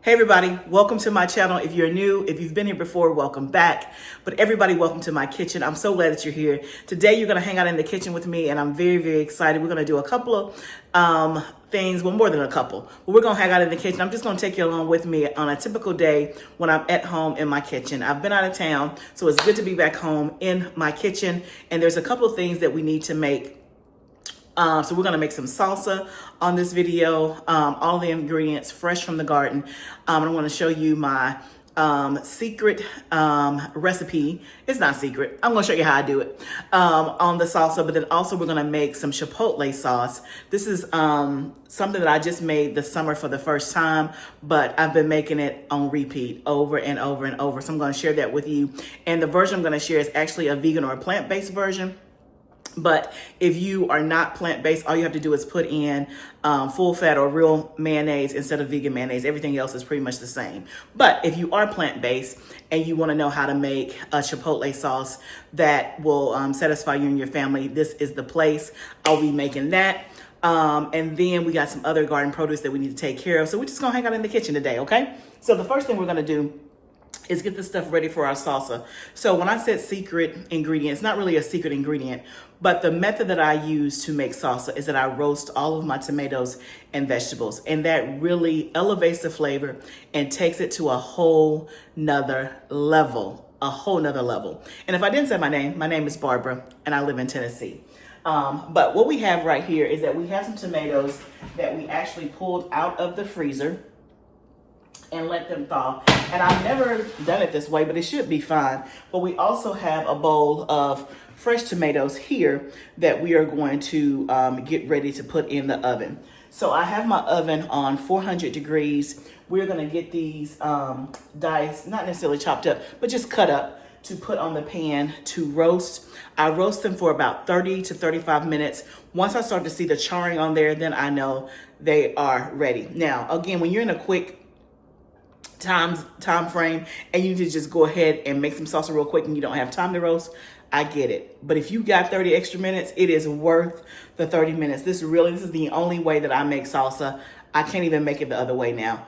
Hey everybody, welcome to my channel. If you're new, if you've been here before, welcome back. But everybody, welcome to my kitchen. I'm so glad that you're here. Today, you're gonna hang out in the kitchen with me and I'm very, very excited. We're gonna do a couple of things, well, more than a couple. But we're gonna hang out in the kitchen. I'm just gonna take you along with me on a typical day when I'm at home in my kitchen. I've been out of town, so it's good to be back home in my kitchen. And there's a couple of things that we need to make. So we're gonna make some salsa on this video. All the ingredients fresh from the garden. I'm gonna show you my secret recipe. It's not secret. I'm gonna show you how I do it on the salsa, but then also we're gonna make some Chipotle sauce. This is something that I just made this summer for the first time, but I've been making it on repeat over and over and over. So I'm gonna share that with you. And the version I'm gonna share is actually a vegan or a plant-based version. But if you are not plant-based, all you have to do is put in full fat or real mayonnaise instead of vegan mayonnaise. Everything else is pretty much the same. But if you are plant-based and you want to know how to make a Chipotle sauce that will satisfy you and your family, this is the place. I'll be making that. And then we got some other garden produce that we need to take care of. So we're just going to hang out in the kitchen today, okay? So the first thing we're going to do is get this stuff ready for our salsa. So when I said secret ingredient, it's not really a secret ingredient, but the method that I use to make salsa is that I roast all of my tomatoes and vegetables. And that really elevates the flavor and takes it to a whole nother level, And if I didn't say my name is Barbara and I live in Tennessee. But what we have right here is that we have some tomatoes that we actually pulled out of the freezer and let them thaw. And I've never done it this way, but it should be fine. But we also have a bowl of fresh tomatoes here that we are going to get ready to put in the oven. So I have my oven on 400 degrees. We're gonna get these diced, not necessarily chopped up, but just cut up to put on the pan to roast. I roast them for about 30 to 35 minutes. Once I start to see the charring on there, then I know they are ready. Now, again, when you're in a quick time frame and you need to just go ahead and make some salsa real quick and you don't have time to roast, I get it. But if you got 30 extra minutes, it is worth the 30 minutes. This is the only way that I make salsa. I can't even make it the other way now.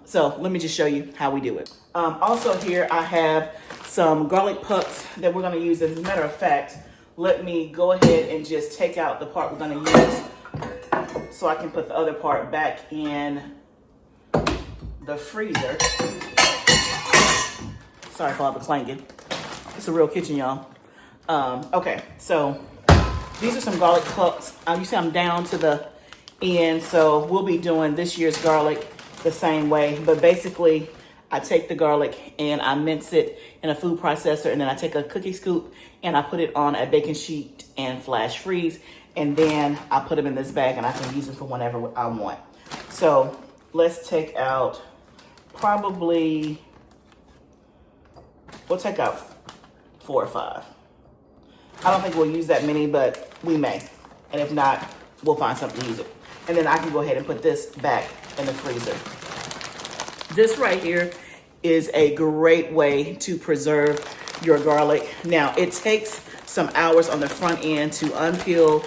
So let me just show you how we do it. Also here I have some garlic pucks that we're gonna use. As a matter of fact, let me go ahead and just take out the part we're gonna use so I can put the other part back in the freezer. Sorry for all the clanging. It's a real kitchen, y'all. Okay, so these are some garlic pucks. You see I'm down to the end, so we'll be doing this year's garlic the same way. But basically, I take the garlic and I mince it in a food processor, and then I take a cookie scoop and I put it on a baking sheet and flash freeze, and then I put them in this bag and I can use them for whenever I want. So let's take out probably, we'll take out 4 or 5. I don't think we'll use that many, but we may. And if not, we'll find something to use it. And then I can go ahead and put this back in the freezer. This right here is a great way to preserve your garlic. Now, it takes some hours on the front end to unpeel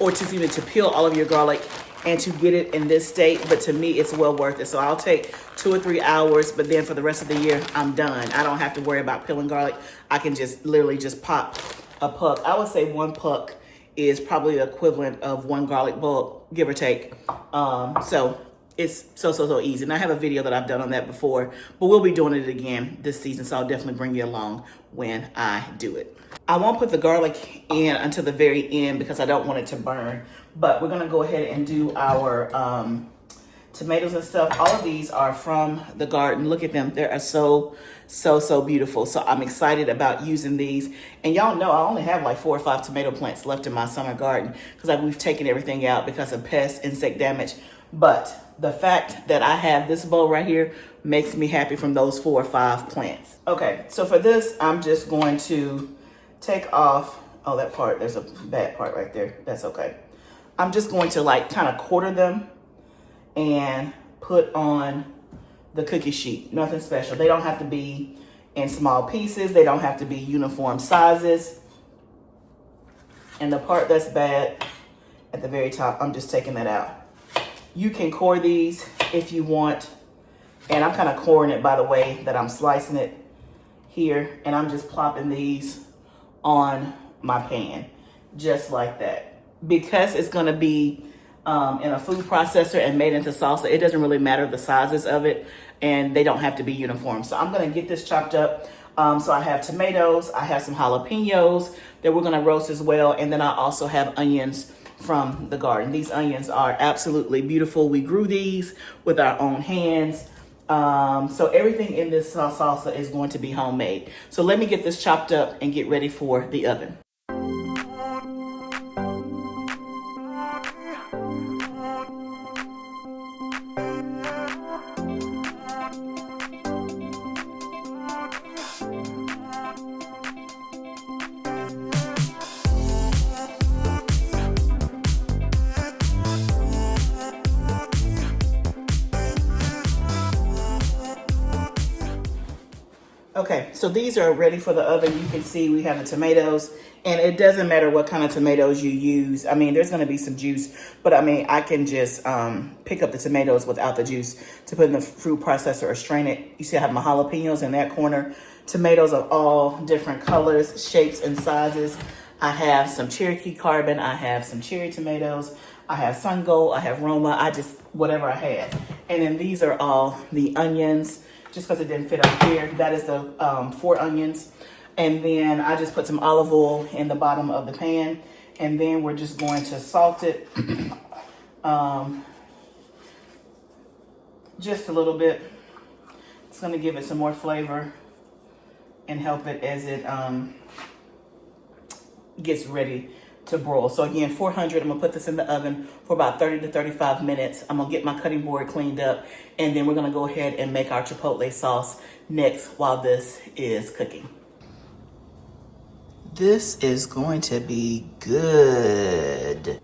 or to even to peel all of your garlic and to get it in this state, but to me, it's well worth it. So I'll take 2 or 3 hours, but then for the rest of the year, I'm done. I don't have to worry about peeling garlic. I can just literally just pop a puck. I would say 1 puck is probably the equivalent of 1 garlic bulb, give or take. So it's so easy. And I have a video that I've done on that before, but we'll be doing it again this season, so I'll definitely bring you along when I do it. I won't put the garlic in until the very end because I don't want it to burn, but we're gonna go ahead and do our tomatoes and stuff. All of these are from the garden. Look at them. They are so beautiful. So I'm excited about using these. And y'all know I only have like 4 or 5 tomato plants left in my summer garden because we've taken everything out because of pest, insect damage. But the fact that I have this bowl right here makes me happy from those 4 or 5 plants. Okay, so for this, I'm just going to take off, oh, that part, there's a bad part right there. That's okay. I'm just going to like kind of quarter them and put on the cookie sheet. Nothing special. They don't have to be in small pieces. They don't have to be uniform sizes. And the part that's bad at the very top, I'm just taking that out. You can core these if you want And I'm kind of coring it by the way that I'm slicing it here. And I'm just plopping these on my pan, just like that. Because it's gonna be in a food processor and made into salsa, it doesn't really matter the sizes of it, and they don't have to be uniform. So I'm gonna get this chopped up. So I have tomatoes, I have some jalapenos that we're gonna roast as well, and then I also have onions from the garden. These onions are absolutely beautiful. We grew these with our own hands. So everything in this salsa is going to be homemade. So let me get this chopped up and get ready for the oven. Okay, so these are ready for the oven. You can see we have the tomatoes, and it doesn't matter what kind of tomatoes you use. I mean, there's gonna be some juice, but I mean, I can just pick up the tomatoes without the juice to put in the food processor or strain it. You see I have my jalapenos in that corner. Tomatoes of all different colors, shapes, and sizes. I have some Cherokee Carbon, I have some cherry tomatoes, I have Sun Gold, I have Roma, I just, whatever I had. And then these are all the onions. Just because it didn't fit up here. That is the 4 onions. And then I just put some olive oil in the bottom of the pan. And then we're just going to salt it just a little bit. It's going to give it some more flavor and help it as it gets ready to broil. So again, 400, I'm gonna put this in the oven for about 30 to 35 minutes. I'm gonna get my cutting board cleaned up, and then we're gonna go ahead and make our chipotle sauce next while this is cooking. This is going to be good.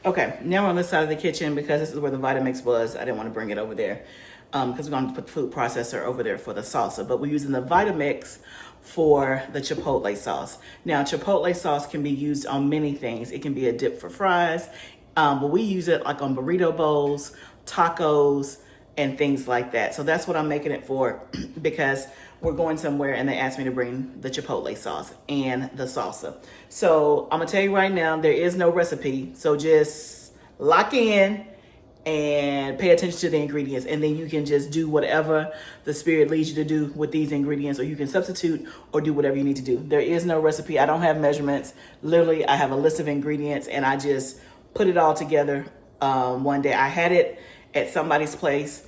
Okay, now we're on this side of the kitchen because this is where the Vitamix was. I didn't want to bring it over there because we're going to put the food processor over there for the salsa. But we're using the Vitamix for the chipotle sauce. Now, chipotle sauce can be used on many things. It can be a dip for fries, but we use it like on burrito bowls, tacos, and things like that. So that's what I'm making it for because we're going somewhere and they asked me to bring the chipotle sauce and the salsa. So I'm gonna tell you right now, there is no recipe. So just lock in and pay attention to the ingredients, and then you can just do whatever the spirit leads you to do with these ingredients, or you can substitute or do whatever you need to do. There is no recipe. I don't have measurements. Literally, I have a list of ingredients and I just put it all together one day. I had it at somebody's place.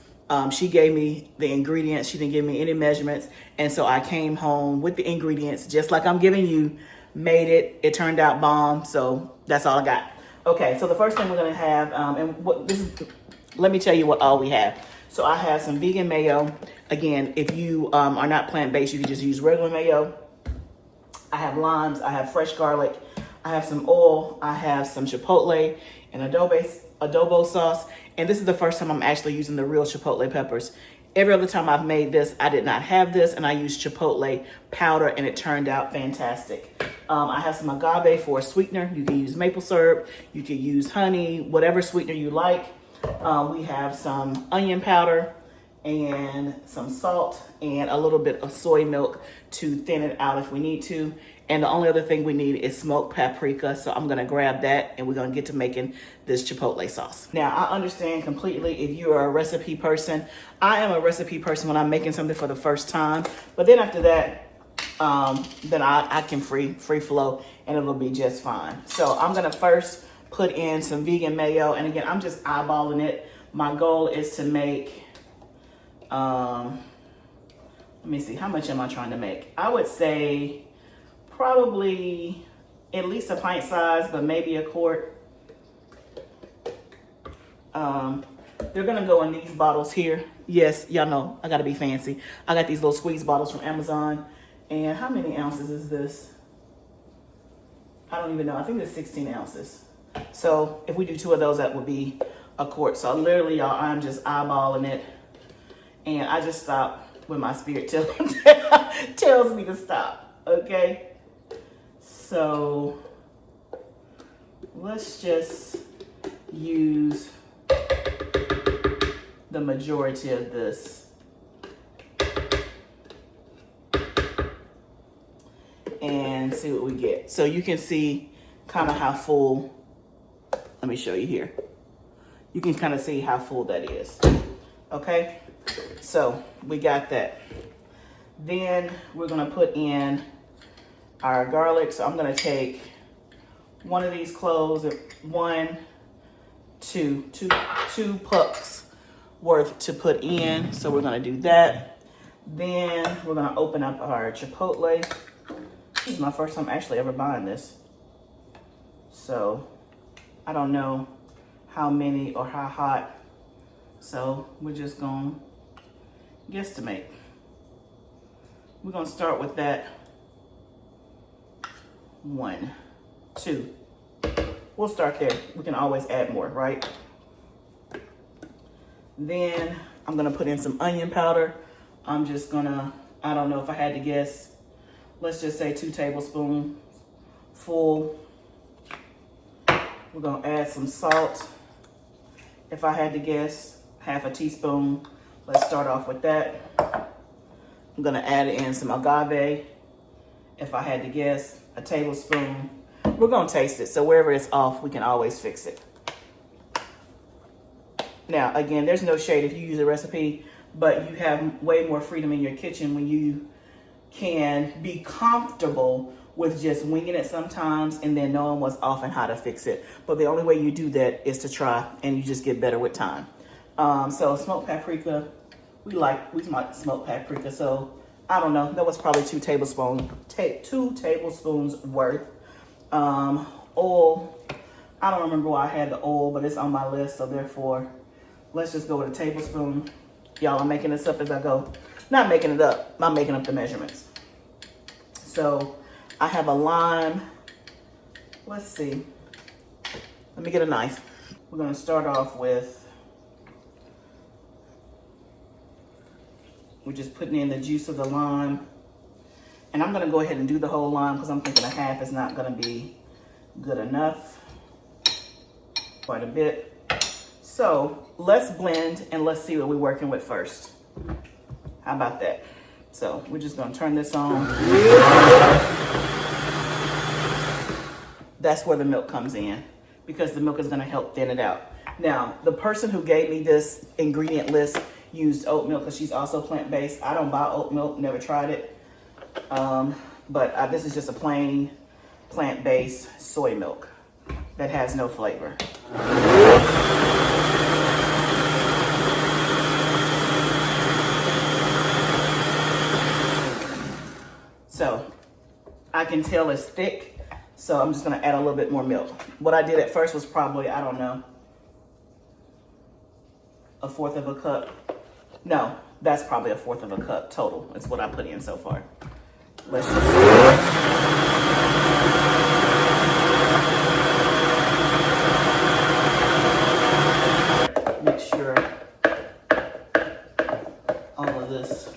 She gave me the ingredients. She didn't give me any measurements. And so I came home with the ingredients, just like I'm giving you, made it. It turned out bomb. So that's all I got. Okay, so the first thing we're gonna have, let me tell you what all we have. So I have some vegan mayo. Again, if you are not plant-based, you can just use regular mayo. I have limes, I have fresh garlic, I have some oil, I have some chipotle and adobo sauce. And this is the first time I'm actually using the real chipotle peppers. Every other time I've made this, I did not have this, and I used chipotle powder, and it turned out fantastic. I have some agave for a sweetener. You can use maple syrup, you can use honey, whatever sweetener you like. We have some onion powder and some salt and a little bit of soy milk to thin it out if we need to. And the only other thing we need is smoked paprika. So I'm gonna grab that and we're gonna get to making this chipotle sauce. Now, I understand completely if you are a recipe person. I am a recipe person when I'm making something for the first time. But then after that, then I can free flow and it'll be just fine. So I'm gonna first put in some vegan mayo. And again, I'm just eyeballing it. My goal is to make, let me see, how much am I trying to make? I would say probably at least a pint size, but maybe a quart. They're gonna go in these bottles here. Yes, y'all know, I gotta be fancy. I got these little squeeze bottles from Amazon. And how many ounces is this? I don't even know, I think it's 16 ounces. So if we do 2 of those, that would be a quart. So literally, y'all, I'm just eyeballing it. And I just stop when my spirit tells me to stop, okay? So let's just use the majority of this. see what we get. So you can see kind of how full, let me show you here. You can kind of see how full that is. Okay, so we got that. Then we're gonna put in our garlic. So I'm gonna take one of these cloves, two pucks worth to put in. So we're gonna do that. Then we're gonna open up our Chipotle. This is my first time actually ever buying this. So I don't know how many or how hot. So we're just gonna guesstimate. We're gonna start with that 1, 2. We'll start there. We can always add more, right? Then I'm gonna put in some onion powder. I'm just gonna, I don't know if I had to guess, let's just say 2 tablespoons full. We're gonna add some salt. If I had to guess, half a teaspoon. Let's start off with that. I'm gonna add in some agave. If I had to guess, a tablespoon. We're gonna taste it, so wherever it's off, we can always fix it. Now, again, there's no shade if you use a recipe, but you have way more freedom in your kitchen when you can be comfortable with just winging it sometimes and then knowing what's off and how to fix it. But the only way you do that is to try, and you just get better with time. So smoked paprika, we like smoked paprika, so I don't know, that was probably 2 tablespoons worth. Oil, I don't remember why I had the oil, but it's on my list, so therefore, let's just go with a tablespoon. Y'all, I'm making this up as I go. Not making it up, I'm making up the measurements. So I have a lime. Let's see. Let me get a knife. We're gonna start off with, we're just putting in the juice of the lime. And I'm gonna go ahead and do the whole lime because I'm thinking a half is not gonna be good enough. Quite a bit. So let's blend and let's see what we're working with first. How about that? So we're just gonna turn this on. That's where the milk comes in, because the milk is gonna help thin it out. Now, the person who gave me this ingredient list used oat milk because she's also plant-based. I don't buy oat milk, never tried it. But this is just a plain plant-based soy milk that has no flavor. So I can tell it's thick, so I'm just gonna add a little bit more milk. What I did at first was probably, I don't know, 1/4 of a cup. No, that's probably 1/4 of a cup total. That's what I put in so far. Let's just make sure all of this,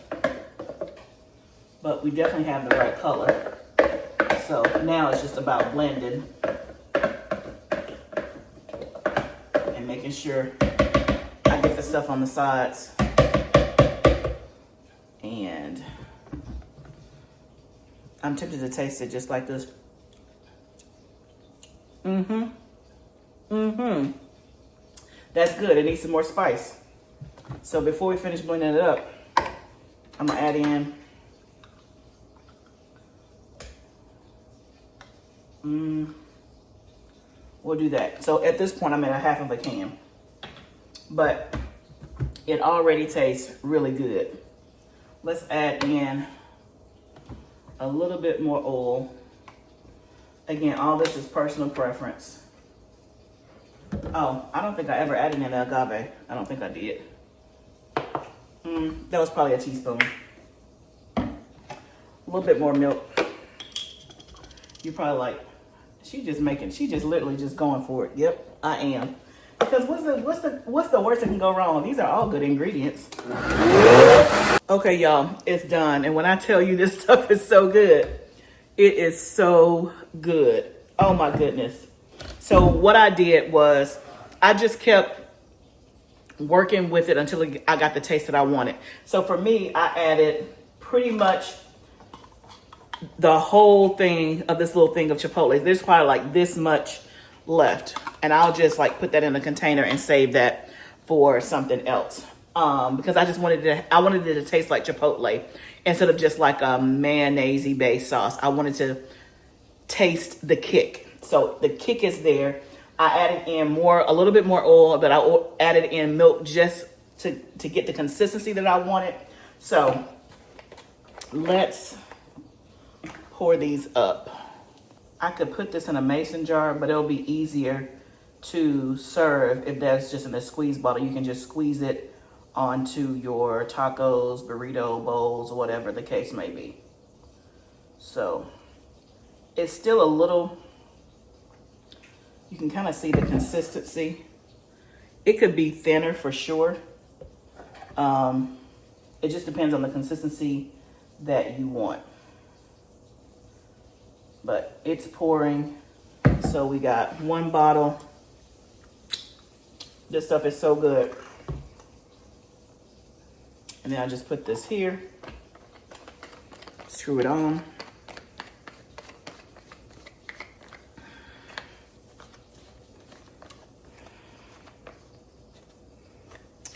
but we definitely have the right color. So now it's just about blending and making sure I get the stuff on the sides. And I'm tempted to taste it just like this. That's good. It needs some more spice. So before we finish blending it up, I'm gonna add in we'll do that. So at this point, I'm at 1/2 of a can, but it already tastes really good. Let's add in a little bit more oil. Again, all this is personal preference. Oh, I don't think I ever added in the agave. I don't think I did. That was probably a teaspoon. A little bit more milk. You're probably like, she just literally just going for it. Yep, I am. Because what's the worst that can go wrong? These are all good ingredients. Okay, y'all, it's done. And when I tell you this stuff is so good, it is so good. Oh my goodness. So what I did was I just kept working with it until I got the taste that I wanted. So for me, I added pretty much the whole thing of this little thing of Chipotle. There's probably like this much left. And I'll just like put that in a container and save that for something else. Because I wanted it to taste like Chipotle instead of just like a mayonnaise based sauce. I wanted to taste the kick. So the kick is there. I added in a little bit more oil, but I added in milk just to get the consistency that I wanted. So let's pour these up. I could put this in a mason jar, but it'll be easier to serve if that's just in a squeeze bottle. You can just squeeze it onto your tacos, burrito bowls, or whatever the case may be. So it's still a little, you can kind of see the consistency. It could be thinner for sure. It just depends on the consistency that you want. But it's pouring. So we got one bottle. This stuff is so good. And then I just put this here. Screw it on.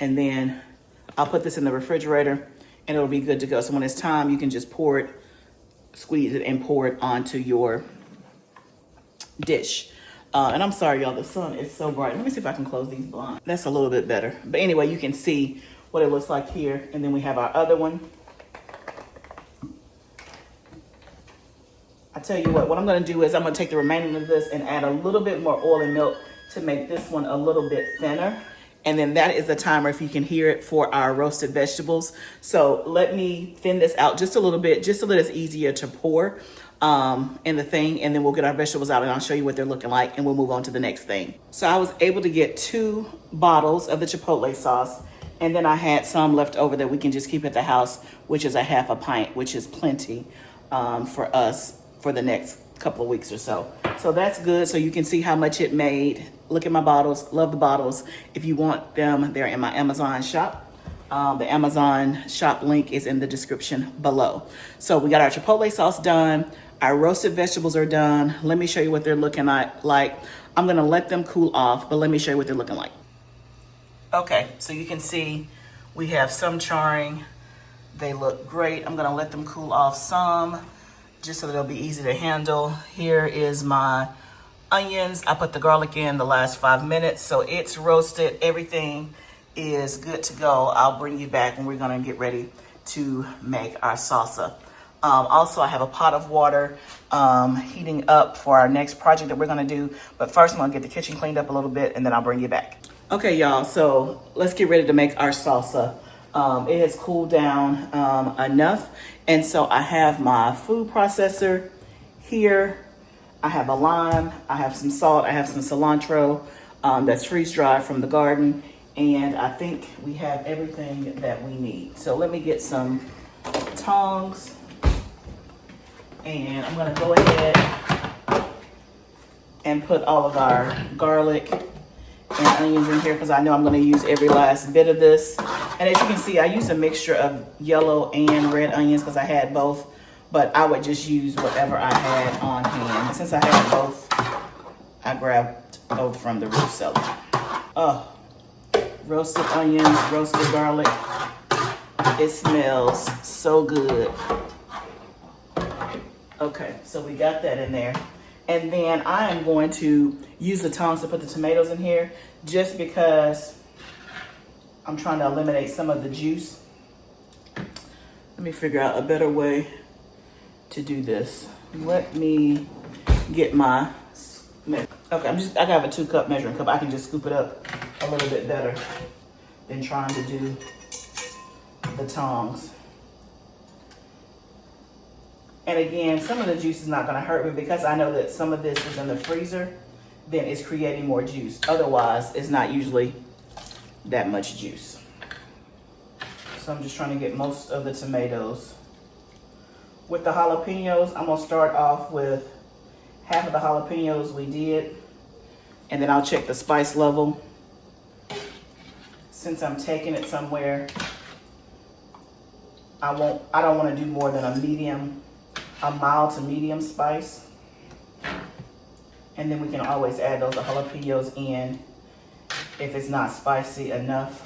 And then I'll put this in the refrigerator and it'll be good to go. So when it's time, you can just pour it, squeeze it, and pour it onto your dish. And I'm sorry, y'all, the sun is so bright. Let me see if I can close these blinds. That's a little bit better. But anyway, you can see what it looks like here. And then we have our other one. I tell you what I'm gonna do is I'm gonna take the remaining of this and add a little bit more oil and milk to make this one a little bit thinner. And then that is the timer, if you can hear it, for our roasted vegetables. So let me thin this out just a little bit, just so that it's easier to pour in the thing. And then we'll get our vegetables out and I'll show you what they're looking like and we'll move on to the next thing. So I was able to get 2 bottles of the Chipotle sauce. And then I had some left over that we can just keep at the house, which is a half a pint, which is plenty for us for the next couple of weeks or so. So that's good. So you can see how much it made. Look at my bottles. Love the bottles. If you want them, they're in my Amazon shop. The Amazon shop link is in the description below. So we got our Chipotle sauce done. Our roasted vegetables are done. Let me show you what they're looking like. I'm gonna let them cool off, but let me show you what they're looking like. Okay, so you can see we have some charring. They look great. I'm gonna let them cool off some, just so that it'll be easy to handle. Here is my onions. I put the garlic in the last 5 minutes, so it's roasted. Everything is good to go. I'll bring you back when we're gonna get ready to make our salsa. Also, I have a pot of water heating up for our next project that we're gonna do. But first, I'm gonna get the kitchen cleaned up a little bit and then I'll bring you back. Okay, y'all, so let's get ready to make our salsa. It has cooled down enough. And so I have my food processor here. I have a lime, I have some salt, I have some cilantro that's freeze dried from the garden. And I think we have everything that we need. So let me get some tongs. And I'm gonna go ahead and put all of our garlic and onions in here because I know I'm gonna use every last bit of this. And as you can see, I used a mixture of yellow and red onions because I had both, but I would just use whatever I had on hand. Since I had both, I grabbed both from the root cellar. Oh, roasted onions, roasted garlic. It smells so good. Okay, so we got that in there. And then I am going to use the tongs to put the tomatoes in here just because I'm trying to eliminate some of the juice. Let me figure out a better way to do this. Let me get my, okay, I have a 2-cup measuring cup. I can just scoop it up a little bit better than trying to do the tongs. And again, some of the juice is not gonna hurt me because I know that some of this is in the freezer, then it's creating more juice. Otherwise, it's not usually that much juice. So I'm just trying to get most of the tomatoes. With the jalapenos, I'm gonna start off with half of the jalapenos we did, and then I'll check the spice level. Since I'm taking it somewhere, I don't wanna do more than a medium a mild to medium spice. And then we can always add those jalapenos in if it's not spicy enough.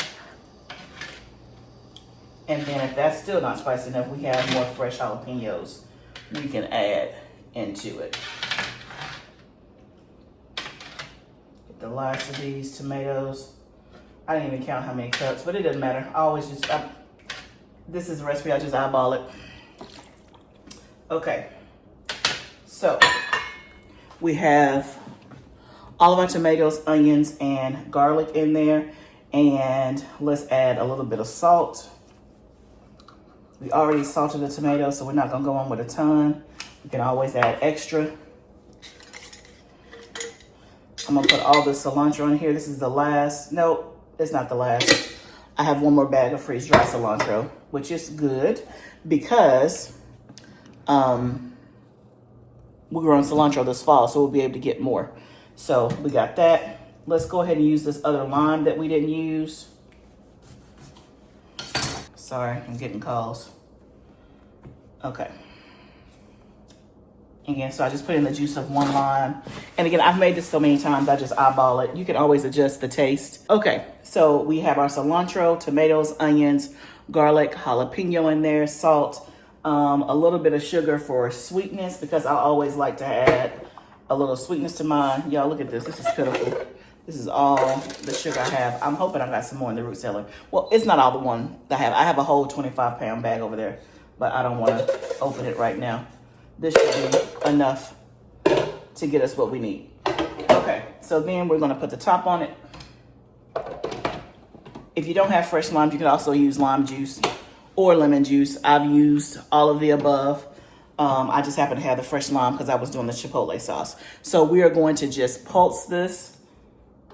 And then if that's still not spicy enough, we have more fresh jalapenos we can add into it. Get the last of these tomatoes. I didn't even count how many cups, but it doesn't matter. I always just, this is a recipe, I just eyeball it. Okay, so we have all of our tomatoes, onions, and garlic in there. And let's add a little bit of salt. We already salted the tomatoes, so we're not gonna go on with a ton. You can always add extra. I'm gonna put all the cilantro in here. This is the last, no, it's not the last. I have one more bag of freeze-dried cilantro, which is good because we're growing cilantro this fall, so we'll be able to get more. So we got that. Let's go ahead and use this other lime that we didn't use. Sorry, I'm getting calls. Okay. Again, so I just put in the juice of one lime. And again, I've made this so many times, I just eyeball it. You can always adjust the taste. Okay, so we have our cilantro, tomatoes, onions, garlic, jalapeno in there, salt, a little bit of sugar for sweetness because I always like to add a little sweetness to mine. Y'all, look at this. This is pitiful. This is all the sugar I have. I'm hoping I got some more in the root cellar. Well, it's not all the one I have. I have a whole 25-pound bag over there, but I don't want to open it right now. This should be enough to get us what we need. Okay, so then we're going to put the top on it. If you don't have fresh limes, you can also use lime juice or lemon juice. I've used all of the above. I just happen to have the fresh lime because I was doing the Chipotle sauce. So we are going to just pulse this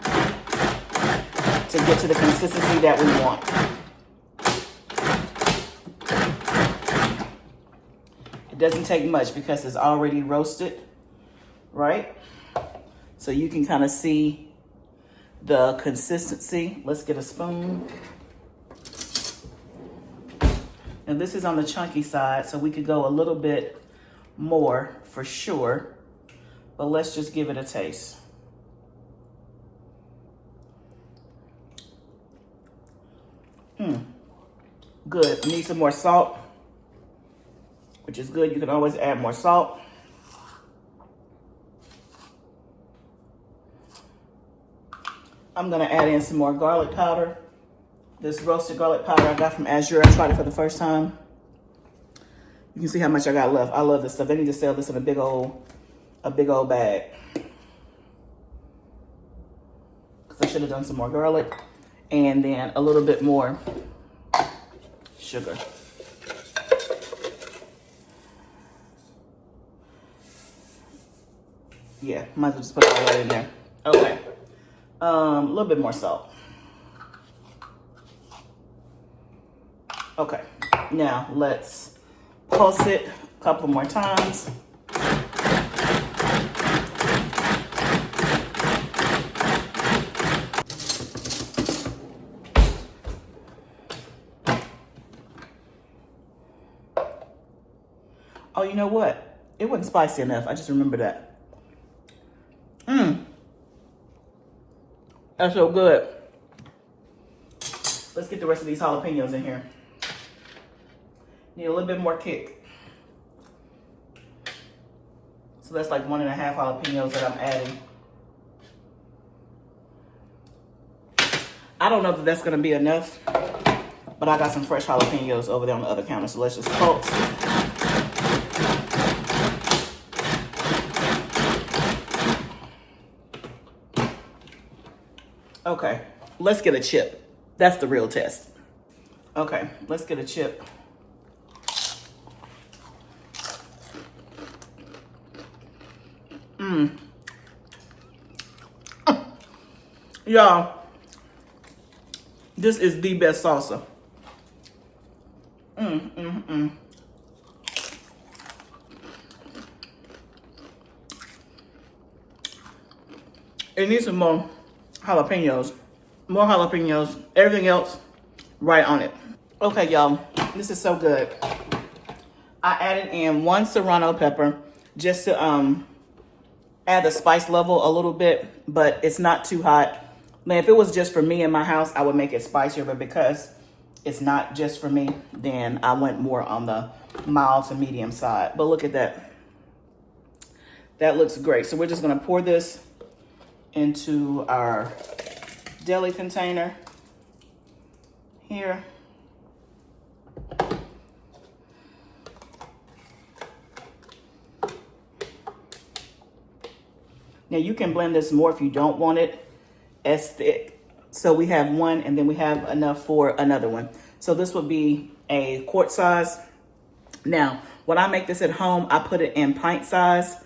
to get to the consistency that we want. It doesn't take much because it's already roasted, right? So you can kind of see the consistency. Let's get a spoon. And this is on the chunky side, so we could go a little bit more for sure, but let's just give it a taste. Good. Need some more salt, which is good. You can always add more salt. I'm gonna add in some more garlic powder. This roasted garlic powder I got from Azure. I tried it for the first time. You can see how much I got left. I love this stuff. They need to sell this in a big old bag. Because I should have done some more garlic and then a little bit more sugar. Yeah, might as well just put all that in there. Okay. A little bit more salt. Okay, now let's pulse it a couple more times. Oh, you know what? It wasn't spicy enough. I just remember that. That's so good. Let's get the rest of these jalapenos in here. Need a little bit more kick. So that's like 1.5 jalapenos that I'm adding. I don't know if that's gonna be enough, but I got some fresh jalapenos over there on the other counter, so let's just pulse. Okay, let's get a chip. That's the real test. Okay, let's get a chip. Y'all, this is the best salsa. It needs some more jalapenos. More jalapenos. Everything else right on it. Okay, y'all, this is so good. I added in 1 serrano pepper just to add the spice level a little bit, but it's not too hot. Man, if it was just for me in my house, I would make it spicier, but because it's not just for me, then I went more on the mild to medium side. But look at that. That looks great. So we're just gonna pour this into our deli container here. Now you can blend this more if you don't want it as thick. So we have one and then we have enough for another one. So this would be a quart size. Now, when I make this at home, I put it in pint size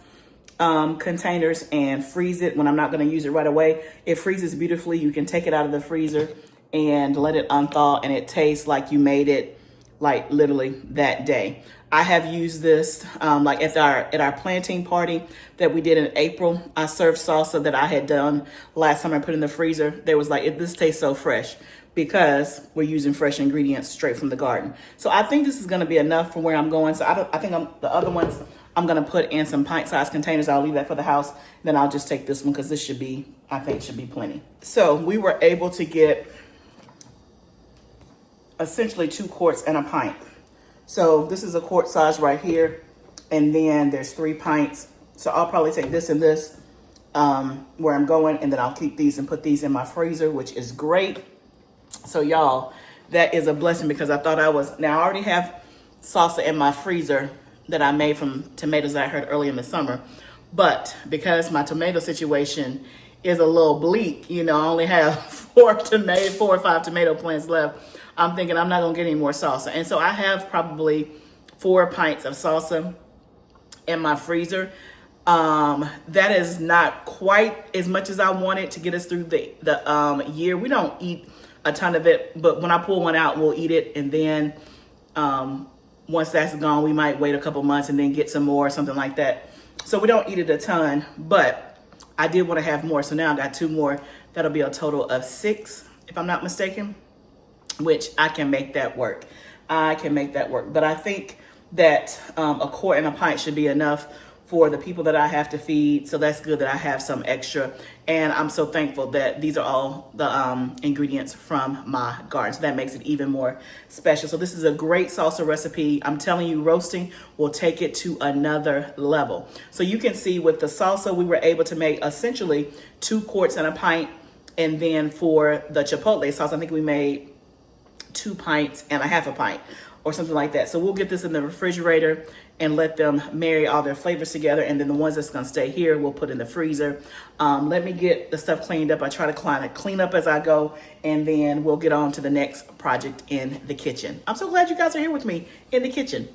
containers and freeze it when I'm not gonna use it right away. It freezes beautifully. You can take it out of the freezer and let it unthaw, and it tastes like you made it like literally that day. I have used this like at our planting party that we did in April. I served salsa that I had done last summer and put in the freezer. They was like, this tastes so fresh because we're using fresh ingredients straight from the garden. So I think this is gonna be enough for where I'm going. So I think the other ones I'm gonna put in some pint-sized containers. I'll leave that for the house. Then I'll just take this one because this should be, I think should be plenty. So we were able to get essentially 2 quarts and a pint. So this is a quart size right here. And then there's 3 pints. So I'll probably take this and this where I'm going. And then I'll keep these and put these in my freezer, which is great. So y'all, that is a blessing because I thought I already have salsa in my freezer that I made from tomatoes that I heard early in the summer. But because my tomato situation is a little bleak, you know, I only have 4 or 5 tomato plants left. I'm thinking I'm not gonna get any more salsa. And so I have probably 4 pints of salsa in my freezer. That is not quite as much as I wanted to get us through the year. We don't eat a ton of it, but when I pull one out, we'll eat it. And then once that's gone, we might wait a couple months and then get some more or something like that. So we don't eat it a ton, but I did want to have more. So now I got 2 more. That'll be a total of 6, if I'm not mistaken, which I can make that work. I can make that work. But I think that a quart and a pint should be enough for the people that I have to feed. So that's good that I have some extra. And I'm so thankful that these are all the ingredients from my garden. So that makes it even more special. So this is a great salsa recipe. I'm telling you, roasting will take it to another level. So you can see with the salsa, we were able to make essentially 2 quarts and a pint. And then for the Chipotle sauce, I think we made 2 pints and a half a pint or something like that. So we'll get this in the refrigerator and let them marry all their flavors together. And then the ones that's gonna stay here, we'll put in the freezer. Let me get the stuff cleaned up. I try to clean up as I go, and then we'll get on to the next project in the kitchen. I'm so glad you guys are here with me in the kitchen.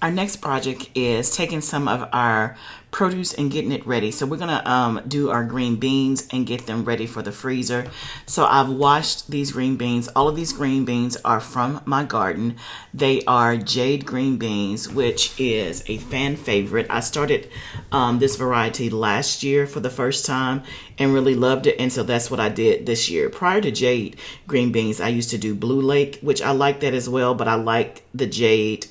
Our next project is taking some of our produce and getting it ready. So we're gonna do our green beans and get them ready for the freezer. So I've washed these green beans. All of these green beans are from my garden. They are jade green beans, which is a fan favorite. I started this variety last year for the first time and really loved it. And so that's what I did this year. Prior to jade green beans, I used to do Blue Lake, which I like that as well, but I like the jade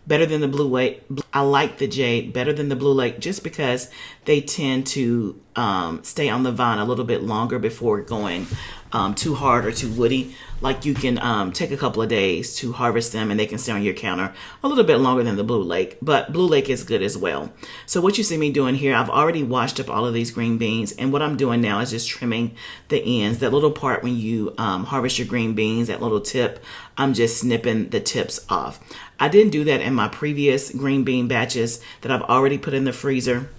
better than the Blue Lake. I like the jade better than the Blue Lake just because they tend to stay on the vine a little bit longer before going too hard or too woody. Like you can take a couple of days to harvest them and they can stay on your counter a little bit longer than the Blue Lake, but Blue Lake is good as well. So what you see me doing here, I've already washed up all of these green beans, and what I'm doing now is just trimming the ends. That little part when you harvest your green beans, that little tip, I'm just snipping the tips off. I didn't do that in my previous green bean batches that I've already put in the freezer,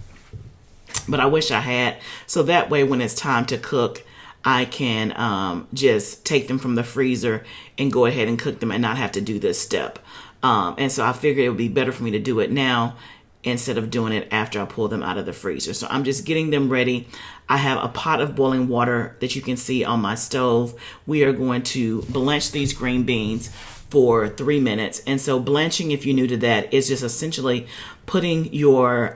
but I wish I had. So that way when it's time to cook, I can just take them from the freezer and go ahead and cook them and not have to do this step. And so I figured it would be better for me to do it now instead of doing it after I pull them out of the freezer. So I'm just getting them ready. I have a pot of boiling water that you can see on my stove. We are going to blanch these green beans for 3 minutes. And so blanching, if you're new to that, is just essentially putting your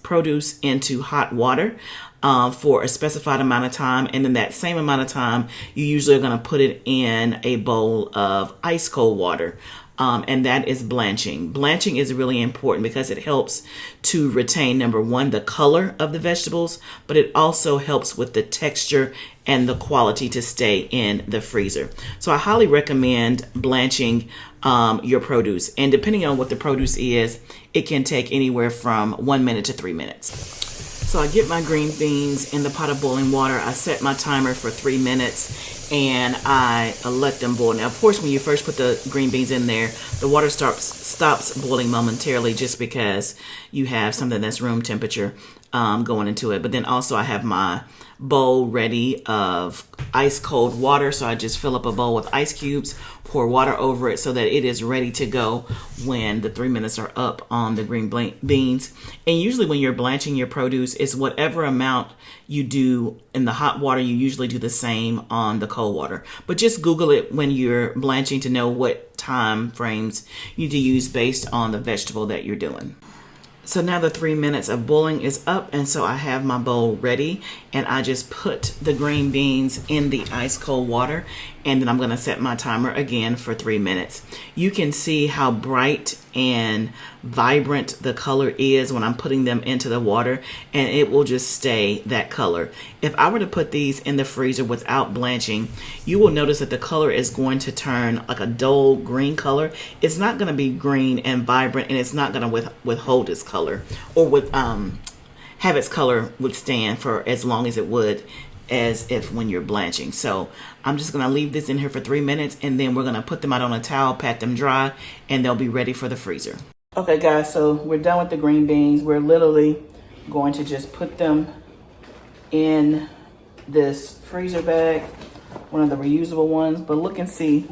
produce into hot water. for a specified amount of time, and then that same amount of time you usually are going to put it in a bowl of ice cold water. And that is blanching. Blanching is really important because it helps to retain, number one, the color of the vegetables, but it also helps with the texture and the quality to stay in the freezer. So I highly recommend blanching your produce. And depending on what the produce is, it can take anywhere from 1 minute to 3 minutes. So I get my green beans in the pot of boiling water. I set my timer for 3 minutes and I let them boil. Now, of course, when you first put the green beans in there, the water stops boiling momentarily just because you have something that's room temperature going into it. But then also I have my bowl ready of ice cold water. So I just fill up a bowl with ice cubes, pour water over it so that it is ready to go when the 3 minutes are up on the green beans. And usually when you're blanching your produce, it's whatever amount you do in the hot water, you usually do the same on the cold water. But just Google it when you're blanching to know what time frames you need to use based on the vegetable that you're doing. So now the 3 minutes of boiling is up, and so I have my bowl ready, and I just put the green beans in the ice cold water, and then I'm going to set my timer again for 3 minutes. You can see how bright and vibrant the color is when I'm putting them into the water, and it will just stay that color. If I were to put these in the freezer without blanching, you will notice that the color is going to turn like a dull green color. It's not going to be green and vibrant, and it's not going to withhold its color or have its color withstand for as long as it would as if when you're blanching. So I'm just going to leave this in here for 3 minutes, and then we're going to put them out on a towel, pat them dry, and they'll be ready for the freezer. Okay guys, so we're done with the green beans. We're literally going to just put them in this freezer bag, one of the reusable ones, but look and see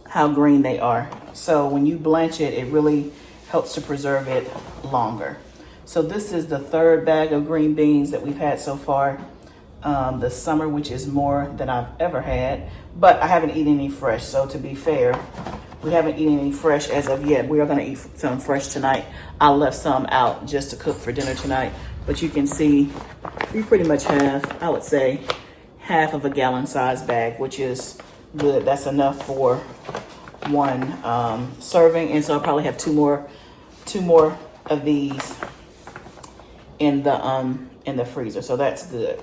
how green they are. So when you blanch it, it really helps to preserve it longer. So this is the third bag of green beans that we've had so far this summer, which is more than I've ever had, but I haven't eaten any fresh. So to be fair, we haven't eaten any fresh as of yet. We are going to eat some fresh tonight. I left some out just to cook for dinner tonight, but you can see we pretty much have, I would say, half of a gallon size bag, which is good. That's enough for one serving, and so I'll probably have two more of these in the freezer. So that's good.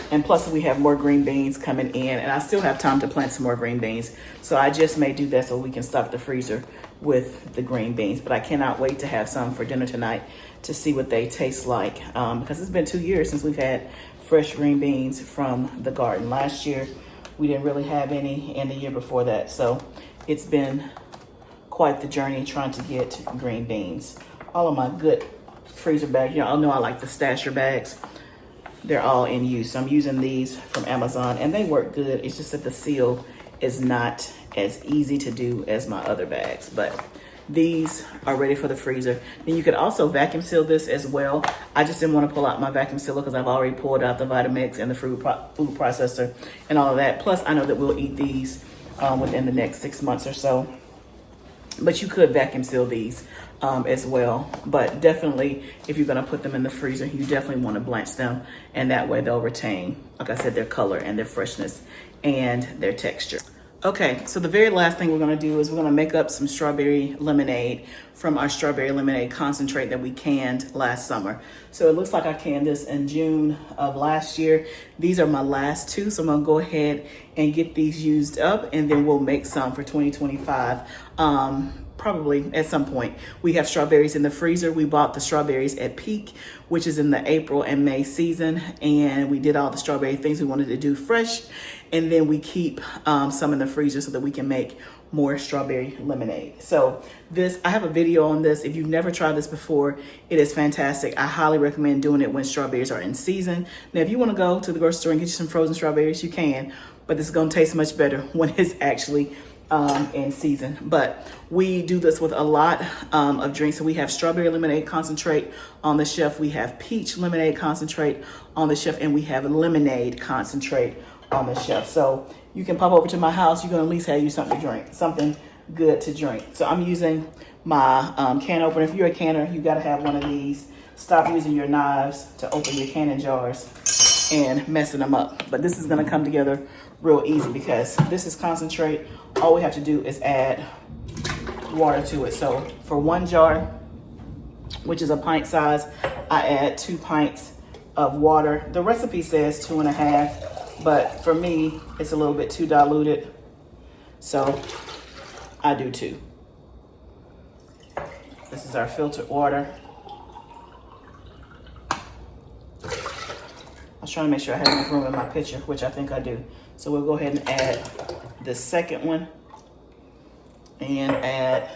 And plus we have more green beans coming in, and I still have time to plant some more green beans. So I just may do that so we can stock the freezer with the green beans. But I cannot wait to have some for dinner tonight to see what they taste like. Because it's been 2 years since we've had fresh green beans from the garden. Last year, we didn't really have any, and the year before that. So it's been quite the journey trying to get green beans. All of my good freezer bags, y'all know I like the stasher bags. They're all in use. So I'm using these from Amazon, and they work good. It's just that the seal is not as easy to do as my other bags, but these are ready for the freezer. Then you could also vacuum seal this as well. I just didn't want to pull out my vacuum sealer because I've already pulled out the Vitamix and the food processor and all of that. Plus, I know that we'll eat these within the next 6 months or so. But you could vacuum seal these as well. But definitely, if you're going to put them in the freezer, you definitely want to blanch them. And that way they'll retain, like I said, their color and their freshness and their texture. Okay, so the very last thing we're going to do is we're going to make up some strawberry lemonade from our strawberry lemonade concentrate that we canned last summer. So it looks like I canned this in June of last year. These are my last two, so I'm going to go ahead and get these used up, and then we'll make some for 2025. Probably at some point. We have strawberries in the freezer. We bought the strawberries at peak, which is in the April and May season, and we did all the strawberry things we wanted to do fresh, and then we keep some in the freezer so that we can make more strawberry lemonade. So this, I have a video on this. If you've never tried this before, it is fantastic. I highly recommend doing it when strawberries are in season. Now, if you want to go to the grocery store and get you some frozen strawberries, you can, but this is going to taste much better when it's actually in season. But we do this with a lot of drinks. So we have strawberry lemonade concentrate on the shelf, we have peach lemonade concentrate on the shelf, and we have lemonade concentrate on the shelf. So you can pop over to my house, you can at least have you something to drink, something good to drink. So I'm using my can opener. If you're a canner, you got to have one of these stop using your knives to open your canning jars and messing them up. But this is gonna come together real easy because this is concentrate. All we have to do is add water to it. So for 1 jar, which is a pint size, I add 2 pints of water. The recipe says 2.5, but for me, it's a little bit too diluted. So I do 2. This is our filtered water. I was trying to make sure I had enough room in my pitcher, which I think I do. So we'll go ahead and add the second one and add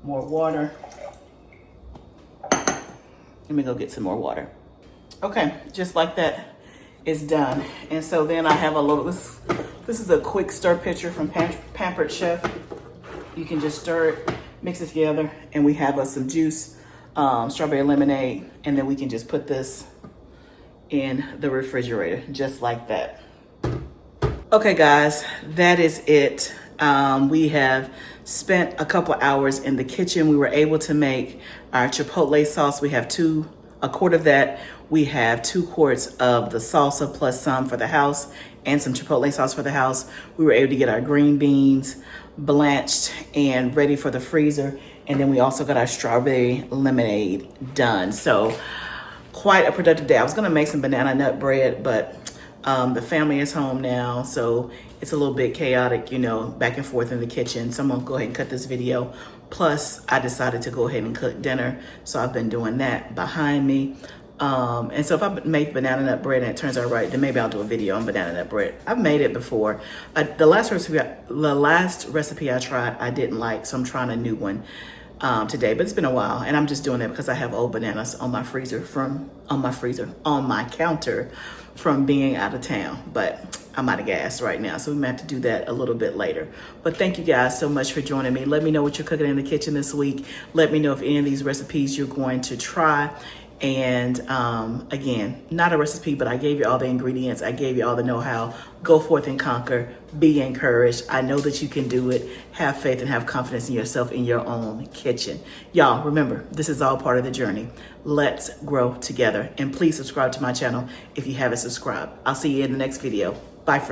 more water. Let me go get some more water. Okay, just like that, it's done. And so then I have a little, this is a quick stir pitcher from Pampered Chef. You can just stir it, mix it together, and we have some juice, strawberry lemonade, and then we can just put this in the refrigerator, just like that. Okay guys, that is it. We have spent a couple hours in the kitchen. We were able to make our Chipotle sauce. We have a quart of that. We have 2 quarts of the salsa plus some for the house and some Chipotle sauce for the house. We were able to get our green beans blanched and ready for the freezer. And then we also got our strawberry lemonade done. So quite a productive day. I was gonna make some banana nut bread, but the family is home now, so it's a little bit chaotic, you know, back and forth in the kitchen. So I'm gonna go ahead and cut this video. Plus, I decided to go ahead and cook dinner, so I've been doing that behind me. And so if I make banana nut bread and it turns out right, then maybe I'll do a video on banana nut bread. I've made it before. The last recipe I tried, I didn't like, so I'm trying a new one today. But it's been a while, and I'm just doing it because I have old bananas on my on my counter from being out of town. But I'm out of gas right now, so we might have to do that a little bit later. But thank you guys so much for joining me. Let me know what you're cooking in the kitchen this week. Let me know if any of these recipes you're going to try. And again, not a recipe, but I gave you all the ingredients. I gave you all the know-how. Go forth and conquer. Be encouraged. I know that you can do it. Have faith and have confidence in yourself in your own kitchen. Y'all, remember, this is all part of the journey. Let's grow together. And please subscribe to my channel if you haven't subscribed. I'll see you in the next video. Bye, friends.